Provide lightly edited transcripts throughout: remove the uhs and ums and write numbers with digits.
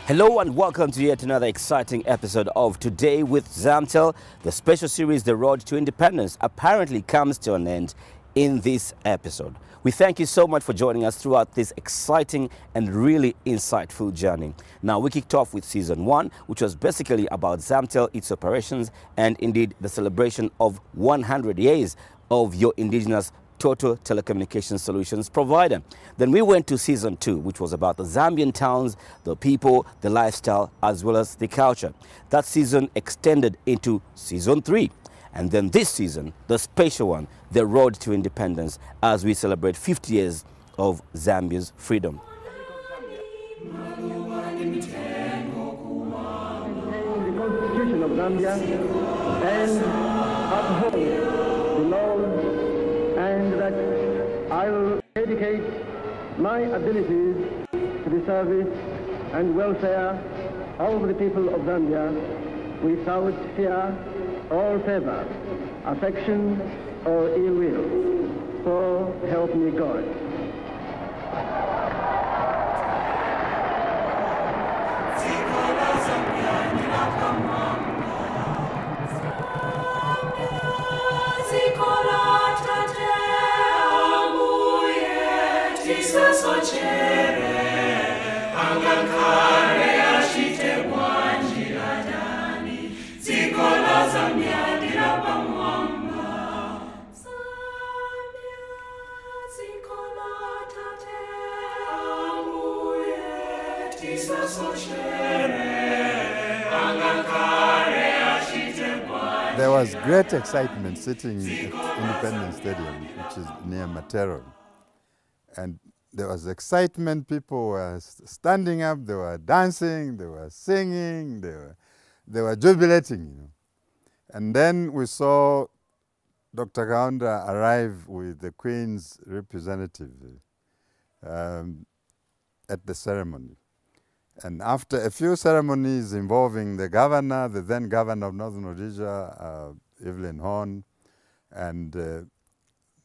Hello and welcome to yet another exciting episode of Today with Zamtel. The special series, The Road to Independence, apparently comes to an end in this episode. We thank you so much for joining us throughout this exciting and really insightful journey. Now, we kicked off with season 1, which was basically about Zamtel, its operations, and indeed the celebration of 100 years of your indigenous total telecommunication solutions provider. Then we went to season 2, which was about the Zambian towns, the people, the lifestyle, as well as the culture. That season extended into season 3. And then this season, the special one, The Road to Independence, as we celebrate 50 years of Zambia's freedom. The Constitution of Zambia and uphold the laws, and that I will dedicate my abilities to the service and welfare of the people of Zambia without fear or favor, affection or ill will. So help me God. There was great excitement sitting at Independence Stadium, which is near Matero. And there was excitement, people were standing up, they were dancing, they were singing, they were jubilating, you know. And then we saw Dr. Kaunda arrive with the Queen's representative at the ceremony. And after a few ceremonies involving the governor, the then governor of Northern Rhodesia, Evelyn Horn, and the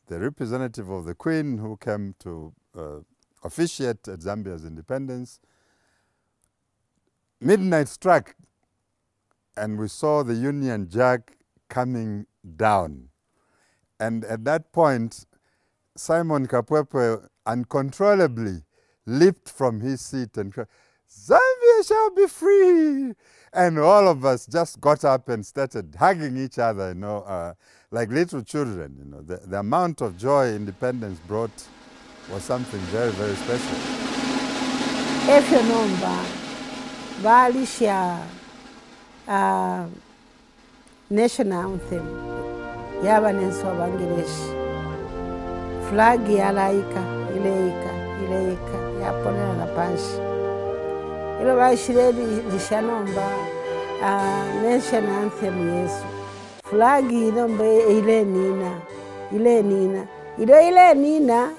representative of the Queen who came to officiate at Zambia's independence, midnight struck and we saw the Union Jack coming down. And at that point, Simon Kapwepwe uncontrollably leaped from his seat and cried, "Zambia shall be free!" And all of us just got up and started hugging each other, you know, like little children. You know, the amount of joy independence brought was something very, very special. If you know, Valisha national anthem, Yabanese of English, flag yalaika, ileika, yapona na panshi. Ilo bashire lishanomba national anthem Yesu. Flag inombe ile nina. Ile nina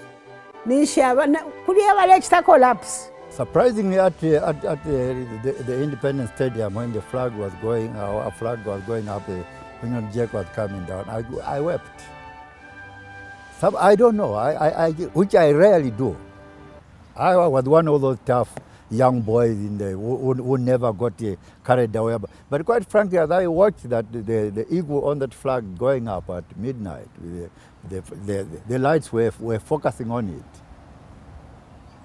nishaba kuliya balechita collapse. Surprisingly, at the Independence Stadium, when the flag was going, our flag was going up, the Union Jack was coming down, I wept. I don't know, which I rarely do. I was one of those tough young boys who never got carried away. But quite frankly, as I watched the eagle on that flag going up at midnight, the lights were focusing on it.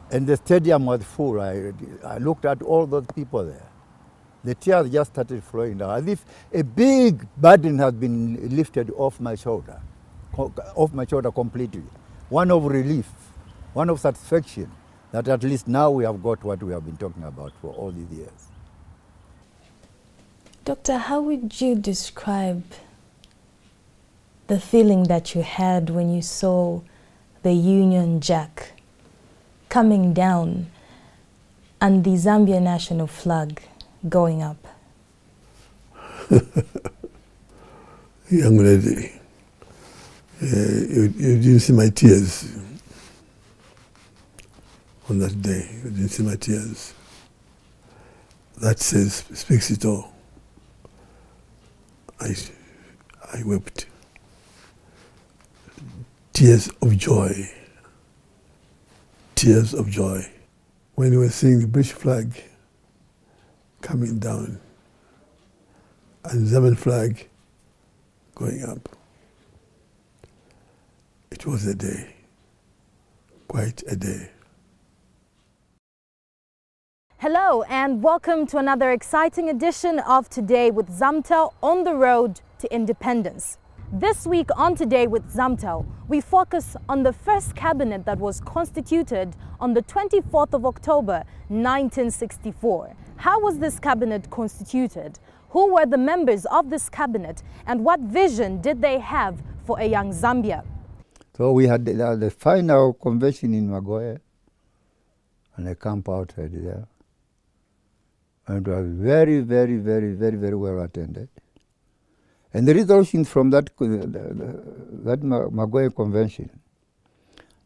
And the stadium was full. I looked at all those people there. The tears just started flowing down, as if a big burden had been lifted off my shoulder completely. One of relief, one of satisfaction, that at least now we have got what we have been talking about for all these years. Doctor, how would you describe the feeling that you had when you saw the Union Jack coming down and the Zambia national flag going up? Young lady, you didn't see my tears on that day. You didn't see my tears. That speaks it all. I wept. Tears of joy. Tears of joy. When we were seeing the British flag coming down and Zambian flag going up. It was a day, quite a day. Hello and welcome to another exciting edition of Today with Zamtel on the Road to Independence. This week on Today with Zamtel, we focus on the first cabinet that was constituted on the 24th of October 1964. How was this cabinet constituted? Who were the members of this cabinet and what vision did they have for a young Zambia? So we had the final convention in Mambwe and a camp outside there. And it was very, very, very, very, very well attended. And the resolutions from that Mambwe convention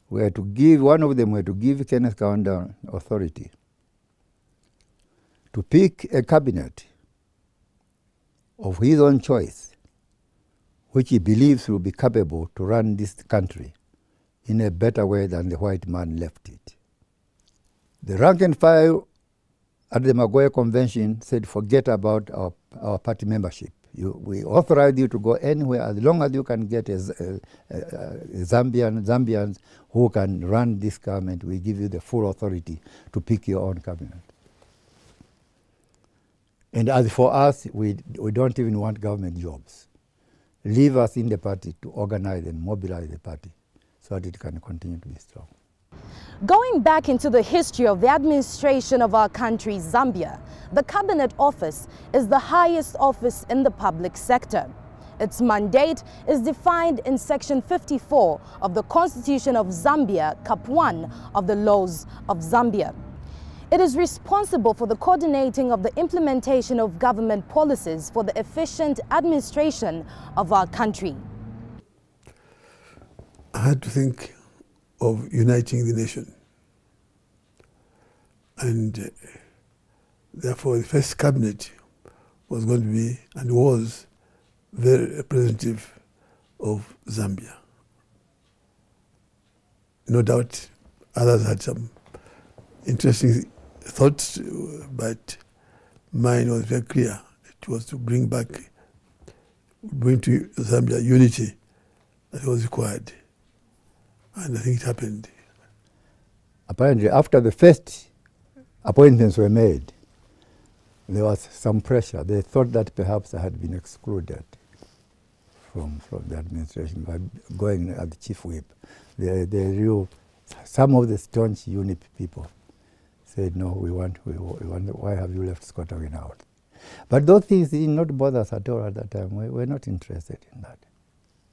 were to give, one of them were to give Kenneth Kaunda authority to pick a cabinet of his own choice, which he believes will be capable to run this country in a better way than the white man left it. The rank and file at the Mambwe Convention said, forget about our party membership. We authorize you to go anywhere as long as you can get Zambians who can run this government. We give you the full authority to pick your own cabinet. And as for us, we don't even want government jobs. Leave us in the party to organize and mobilize the party so that it can continue to be strong. Going back into the history of the administration of our country, Zambia, the Cabinet Office is the highest office in the public sector. Its mandate is defined in Section 54 of the Constitution of Zambia, Cap 1 of the Laws of Zambia. It is responsible for the coordinating of the implementation of government policies for the efficient administration of our country. I had to think of uniting the nation. And therefore the first cabinet was going to be, and was, very representative of Zambia. No doubt others had some interesting thoughts, but mine was very clear. It was to bring to Zambia unity that was required. And I think it happened. Apparently, after the first appointments were made, there was some pressure. They thought that perhaps I had been excluded from the administration by going as the chief whip. Some of the staunch UNIP people said, no, we want, why have you left Sikota Wina out? But those things did not bother us at all at that time. We were not interested in that.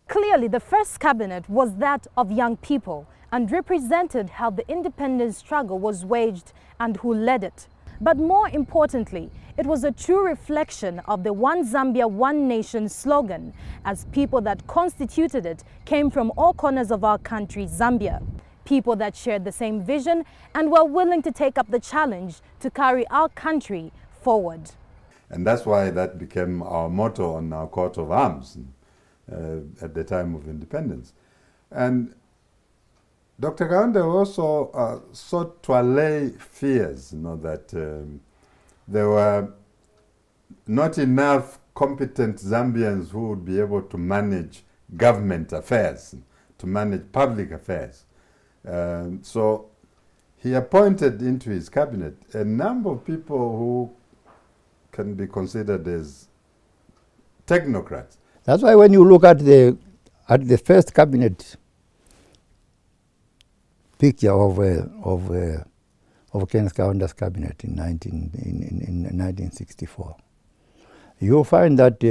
Clearly, the first cabinet was that of young people and represented how the independence struggle was waged and who led it. But more importantly, it was a true reflection of the One Zambia, One Nation slogan, as people that constituted it came from all corners of our country, Zambia. People that shared the same vision and were willing to take up the challenge to carry our country forward. And that's why that became our motto on our coat of arms at the time of independence. And Dr. Kaunda also sought to allay fears, that there were not enough competent Zambians who would be able to manage government affairs, to manage public affairs. So he appointed into his cabinet a number of people who can be considered as technocrats. That's why when you look at the first cabinet picture of Kenneth Kaunda's cabinet in 1964, you'll find that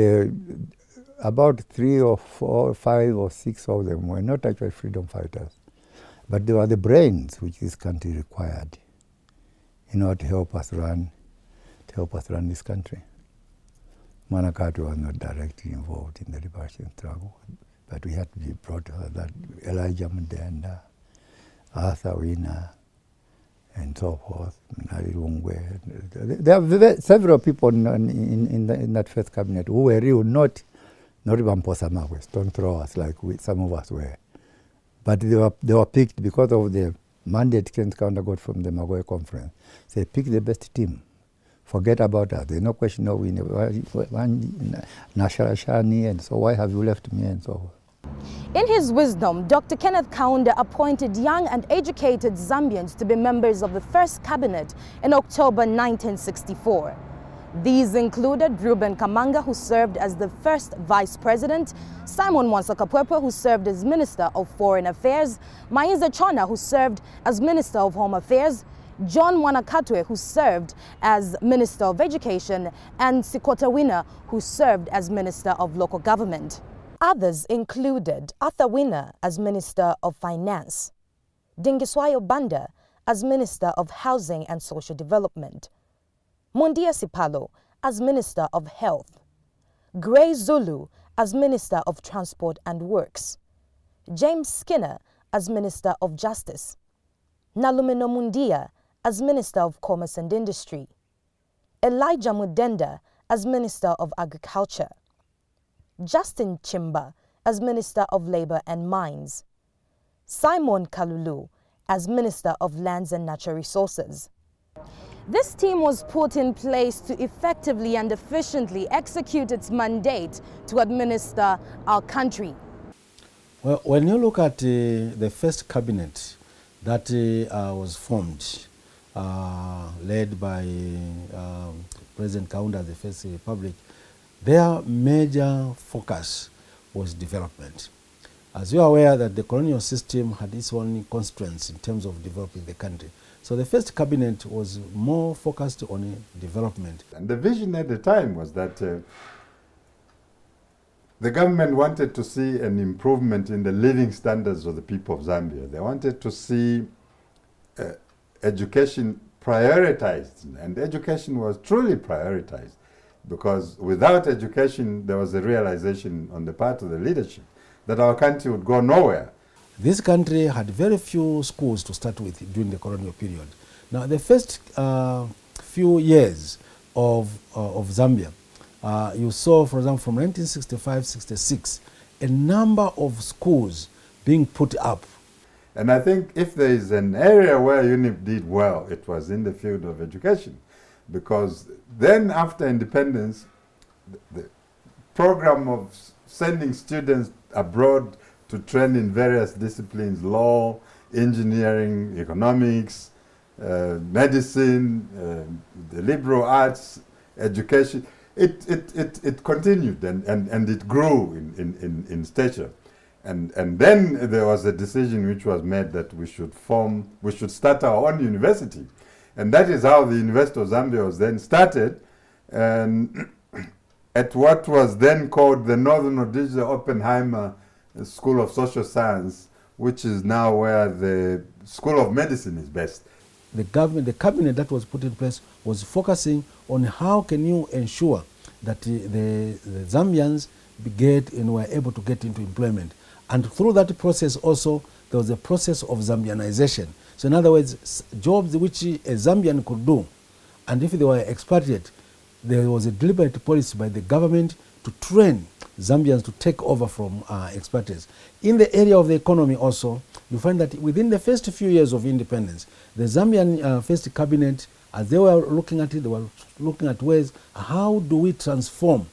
about 3 or 4, 5 or 6 of them were not actually freedom fighters, but they were the brains which this country required in order to help us run this country. Manakatu was not directly involved in the liberation struggle, but we had to be brought to that Elijah Mundenda, Arthur Wina, and so forth. There are several people in that first cabinet who were real, not even Posamagwe, stone throwers like some of us were. But they were picked because of the mandate Kenneth Kaunda got from the Mambwe conference. They picked the best team Forget about that. There's no question of Nasharashani, and so why have you left me, and so on. In his wisdom, Dr. Kenneth Kaunda appointed young and educated Zambians to be members of the first cabinet in October 1964. These included Ruben Kamanga, who served as the first vice president, Simon Mwansa-Kapwepwe, who served as Minister of Foreign Affairs, Vincent Chanda, who served as Minister of Home Affairs, John Mwanakatwe, who served as Minister of Education, and Sikota Wina, who served as Minister of Local Government. Others included Arthur Wina as Minister of Finance, Dingiswayo Banda as Minister of Housing and Social Development, Mundia Sipalo as Minister of Health, Gray Zulu as Minister of Transport and Works, James Skinner as Minister of Justice, Nalumino Mundia as Minister of Commerce and Industry, Elijah Mudenda as Minister of Agriculture, Justin Chimba as Minister of Labour and Mines, Simon Kalulu as Minister of Lands and Natural Resources. This team was put in place to effectively and efficiently execute its mandate to administer our country. Well, when you look at the first cabinet that was formed, led by President Kaunda of the First Republic, their major focus was development. As you are aware that the colonial system had its own constraints in terms of developing the country. So the first cabinet was more focused on development. And the vision at the time was that the government wanted to see an improvement in the living standards of the people of Zambia. They wanted to see education prioritized, and education was truly prioritized, because without education there was a realization on the part of the leadership that our country would go nowhere. This country had very few schools to start with during the colonial period. Now the first few years of Zambia, you saw, for example, from 1965-66, a number of schools being put up. And I think if there is an area where UNIP did well, it was in the field of education. Because then after independence, the program of sending students abroad to train in various disciplines, law, engineering, economics, medicine, the liberal arts, education, it continued and it grew in stature. And then there was a decision which was made that we should start our own university. And that is how the University of Zambia was then started, and at what was then called the Northern Rhodesia Oppenheimer School of Social Science, which is now where the School of Medicine is based. The cabinet that was put in place was focusing on how can you ensure that the Zambians get and were able to get into employment. And through that process also, there was a process of Zambianization. So in other words, jobs which a Zambian could do, and if they were expatriate, there was a deliberate policy by the government to train Zambians to take over from expatriates. In the area of the economy also, you find that within the first few years of independence, the Zambian first cabinet, as they were looking at it, they were looking at ways, how do we transform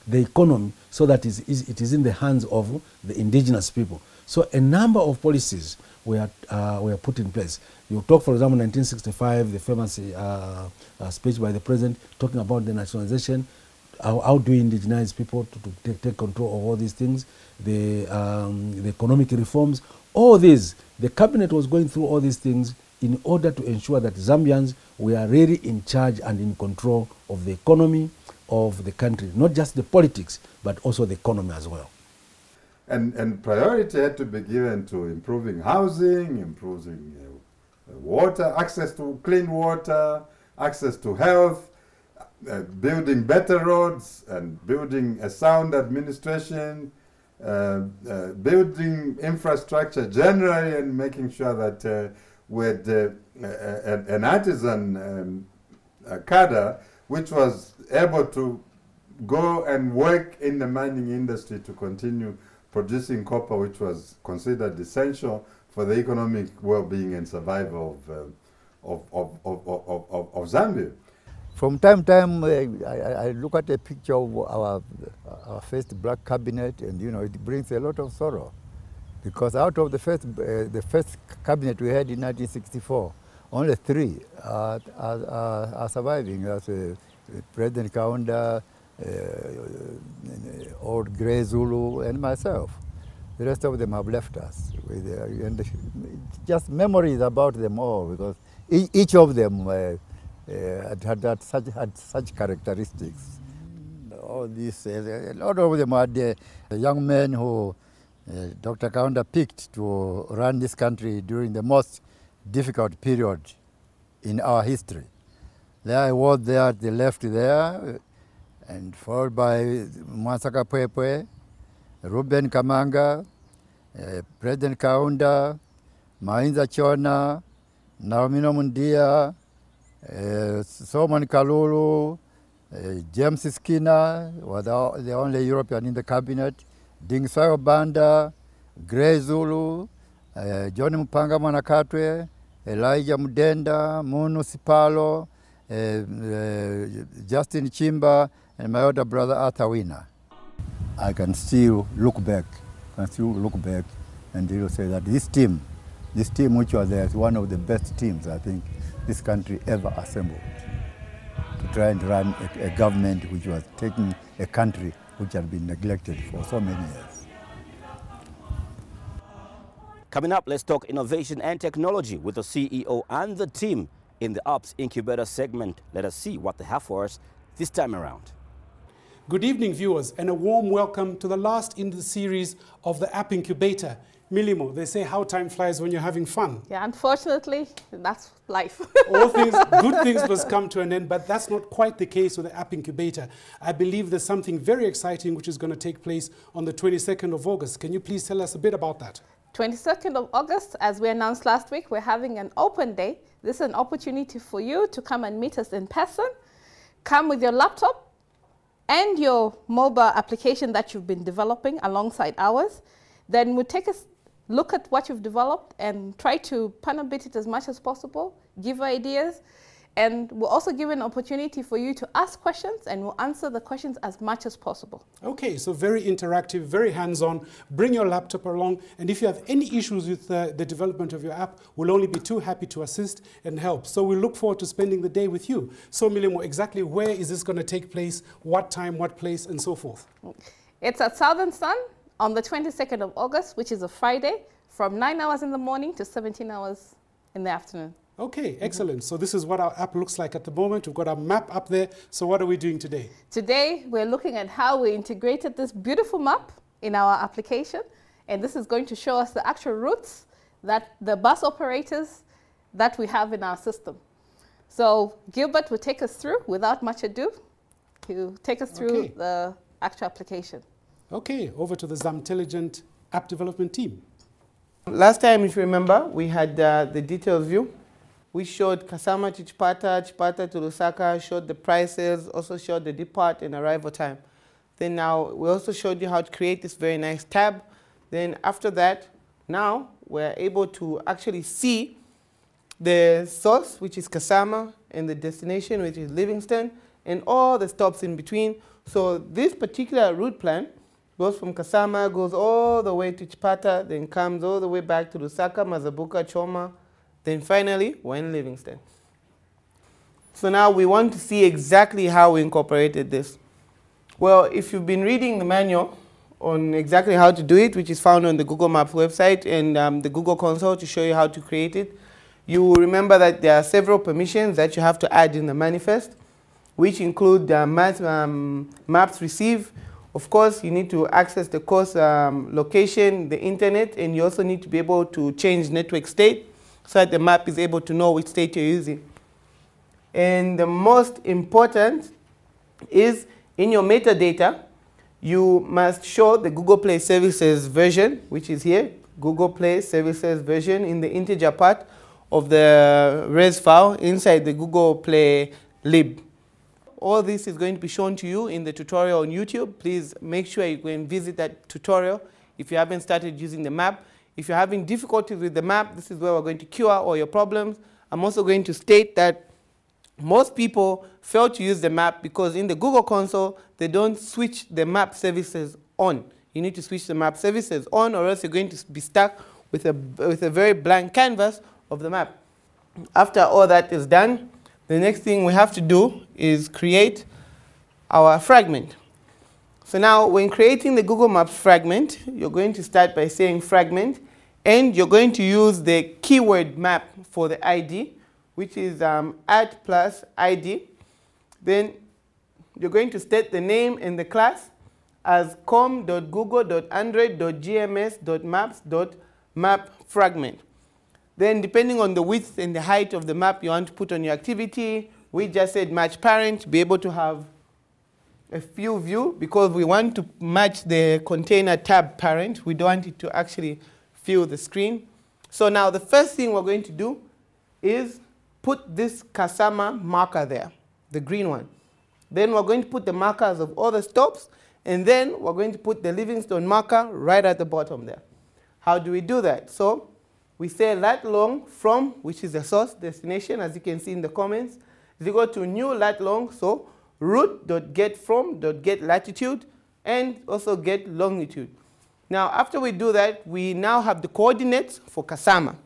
the economy so that it is in the hands of the indigenous people. So a number of policies were put in place. You talk, for example, 1965, the famous speech by the president talking about the nationalization. How do we indigenize people to take control of all these things? The economic reforms, all these. The cabinet was going through all these things in order to ensure that Zambians were really in charge and in control of the economy of the country, not just the politics, but also the economy as well. And priority had to be given to improving housing, improving water, access to clean water, access to health, building better roads and building a sound administration, building infrastructure generally, and making sure that with an artisan cadre which was able to go and work in the mining industry to continue producing copper, which was considered essential for the economic well-being and survival of Zambia. From time to time, I look at a picture of our first black cabinet, and you know, it brings a lot of sorrow, because out of the first cabinet we had in 1964, only 3 are surviving. That's President Kaunda, old Grey Zulu, and myself. The rest of them have left us. And just memories about them all, because each of them had such characteristics. All these, a lot of them are the young men who Dr. Kaunda picked to run this country during the most difficult period in our history. There I was there at the left there, and followed by Mwansaka Pwepwe, Ruben Kamanga, President Kaunda, Mainza Chona, Naumino Mundia, Solomon Kalulu, James Skinner was the only European in the cabinet, Ding Sayo Banda, Grey Zulu, Johnny Mpanga Manakatwe, Elijah Mudenda, Munu Sipalo, Justin Chimba, and my older brother Arthur Wina. I can still look back, and you say that this team which was there is one of the best teams I think this country ever assembled to try and run a government which was taking a country which had been neglected for so many years. Coming up, let's talk innovation and technology with the CEO and the team in the Ops Incubator segment. Let us see what they have for us this time around. Good evening, viewers, and a warm welcome to the last in the series of the App Incubator. Milimo, they say how time flies when you're having fun. Yeah, unfortunately, that's life. All things, good things must come to an end, but that's not quite the case with the App Incubator. I believe there's something very exciting which is going to take place on the 22nd of August. Can you please tell us a bit about that? 22nd of August, as we announced last week, we're having an open day. This is an opportunity for you to come and meet us in person. Come with your laptop and your mobile application that you've been developing alongside ours. Then we'll take a look at what you've developed and try to pan-a-bit it as much as possible, give ideas, and we'll also give an opportunity for you to ask questions, and we'll answer the questions as much as possible. Okay, so very interactive, very hands-on. Bring your laptop along, and if you have any issues with the development of your app, we'll only be too happy to assist and help. So we look forward to spending the day with you. So Milimo, exactly where is this going to take place, what time, what place, and so forth? It's at Southern Sun on the 22nd of August, which is a Friday, from 9 hours in the morning to 17 hours in the afternoon. Okay, excellent. So this is what our app looks like at the moment. We've got our map up there. So what are we doing today? Today, we're looking at how we integrated this beautiful map in our application. And this is going to show us the actual routes that the bus operators that we have in our system. So Gilbert will take us through, without much ado, he'll take us through the actual application. Okay, over to the Zamtelligent app development team. Last time, if you remember, we had the details view. We showed Kasama to Chipata to Lusaka, showed the prices, also showed the depart and arrival time. Then now, we also showed you how to create this very nice tab. Then after that, now we're able to actually see the source, which is Kasama, and the destination, which is Livingston, and all the stops in between. So this particular route plan goes from Kasama, goes all the way to Chipata, then comes all the way back to Lusaka, Mazabuka, Choma, then finally, we're in Livingston. So now we want to see exactly how we incorporated this. Well, if you've been reading the manual on exactly how to do it, which is found on the Google Maps website and the Google console to show you how to create it, you will remember that there are several permissions that you have to add in the manifest, which include maps receive. Of course, you need to access the course location, the internet, and you also need to be able to change network state so that the map is able to know which state you're using. And the most important is in your metadata, you must show the Google Play Services version, which is here, Google Play Services version in the integer part of the res file inside the Google Play lib. All this is going to be shown to you in the tutorial on YouTube. Please make sure you go and visit that tutorial if you haven't started using the map. If you're having difficulties with the map, this is where we're going to cure all your problems. I'm also going to state that Most people fail to use the map because in the Google console, they don't switch the map services on. You need to switch the map services on, or else you're going to be stuck with a very blank canvas of the map. After all that is done, the next thing we have to do is create our fragment. So now, when creating the Google Maps fragment, you're going to start by saying fragment, and you're going to use the keyword map for the ID, which is @+ID. Then you're going to state the name and the class as com.google.android.gms.maps.map_fragment. Then, depending on the width and the height of the map you want to put on your activity, we just said match parent, be able to have a few view, because we want to match the container tab parent. We don't want it to actually fill the screen. So now the first thing we're going to do is put this Kasama marker there, the green one. Then we're going to put the markers of all the stops, and then we're going to put the Livingstone marker right at the bottom there. How do we do that? So we say lat long from, which is the source destination, as you can see in the comments, is equal to new lat long, so root.getFrom.get latitude and also get longitude. Now, after we do that, we now have the coordinates for Kasama,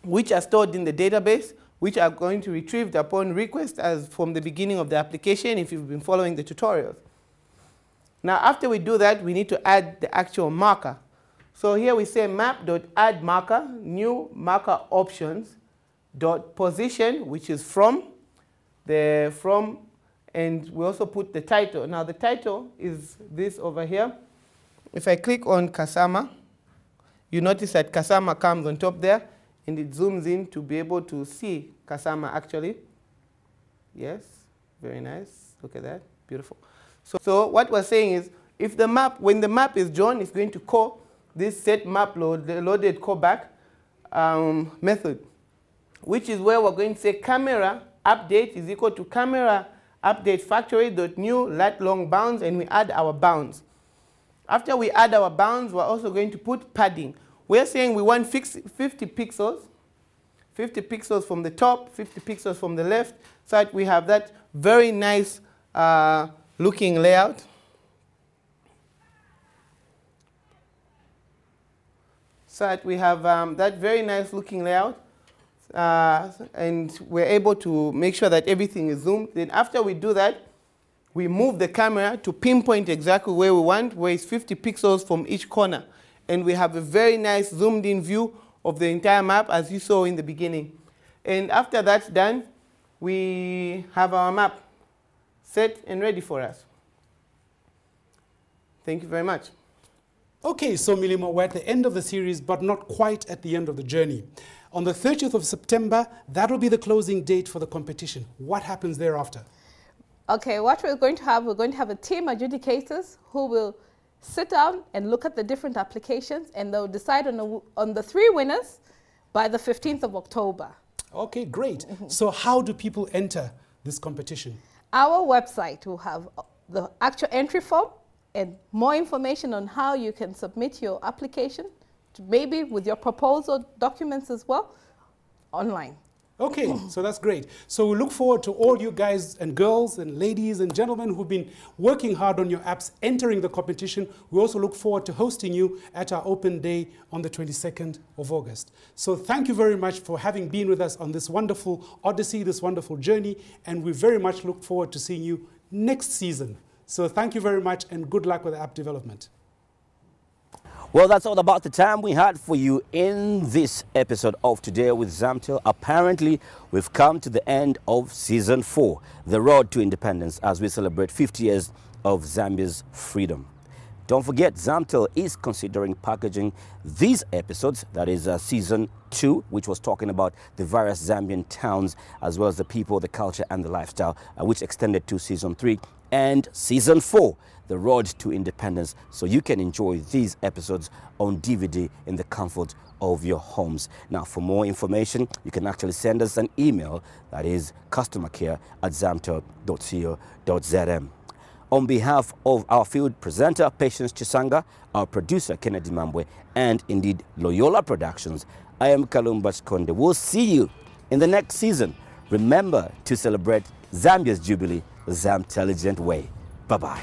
which are stored in the database, which are going to be retrieved upon request as from the beginning of the application if you've been following the tutorials. Now, after we do that, we need to add the actual marker. So here we say map.addMarker, new marker options, dot position, which is from, and we also put the title. Now the title is this over here. If I click on Kasama, you notice that Kasama comes on top there, and it zooms in to be able to see Kasama actually. Yes, very nice. Look at that, beautiful. So what we're saying is, if the map, when the map is drawn, it's going to call this set map load, the loaded callback method, which is where we're going to say camera update is equal to camera update factory.new lat long bounds, and we add our bounds. After we add our bounds, we're also going to put padding. We're saying we want 50 pixels, 50 pixels from the top, 50 pixels from the left, so that we have that very nice looking layout. So that we have that very nice looking layout. And we're able to make sure that everything is zoomed. Then after we do that, we move the camera to pinpoint exactly where we want, where it's 50 pixels from each corner. And we have a very nice zoomed in view of the entire map, as you saw in the beginning. And after that's done, we have our map set and ready for us. Thank you very much. Okay, so Milimo, we're at the end of the series, but not quite at the end of the journey. On the 30th of September, that will be the closing date for the competition. What happens thereafter? Okay, what we're going to have a team of adjudicators who will sit down and look at the different applications, and they'll decide on the 3 winners by the 15th of October. Okay, great. So how do people enter this competition? Our website will have the actual entry form and more information on how you can submit your application, maybe with your proposal documents as well, online. Okay, so that's great. So we look forward to all you guys and girls and ladies and gentlemen who've been working hard on your apps, entering the competition. We also look forward to hosting you at our open day on the 22nd of August. So thank you very much for having been with us on this wonderful odyssey, this wonderful journey, and we very much look forward to seeing you next season. So thank you very much and good luck with the app development. Well, that's all about the time we had for you in this episode of Today with Zamtel. Apparently, we've come to the end of Season 4, The Road to Independence, as we celebrate 50 years of Zambia's freedom. Don't forget, Zamtel is considering packaging these episodes, that is Season 2, which was talking about the various Zambian towns, as well as the people, the culture, and the lifestyle, which extended to Season 3, and Season 4, The Road to Independence, so you can enjoy these episodes on DVD in the comfort of your homes. Now, for more information, you can actually send us an email, that is customercare@zamtel.co.zm. On behalf of our field presenter, Patience Chisanga, our producer, Kenneth Mambwe, and indeed Loyola Productions, I am Kalumba Chikonde. We'll see you in the next season remember to celebrate Zambia's Jubilee the Zamtelligent way. Bye-bye.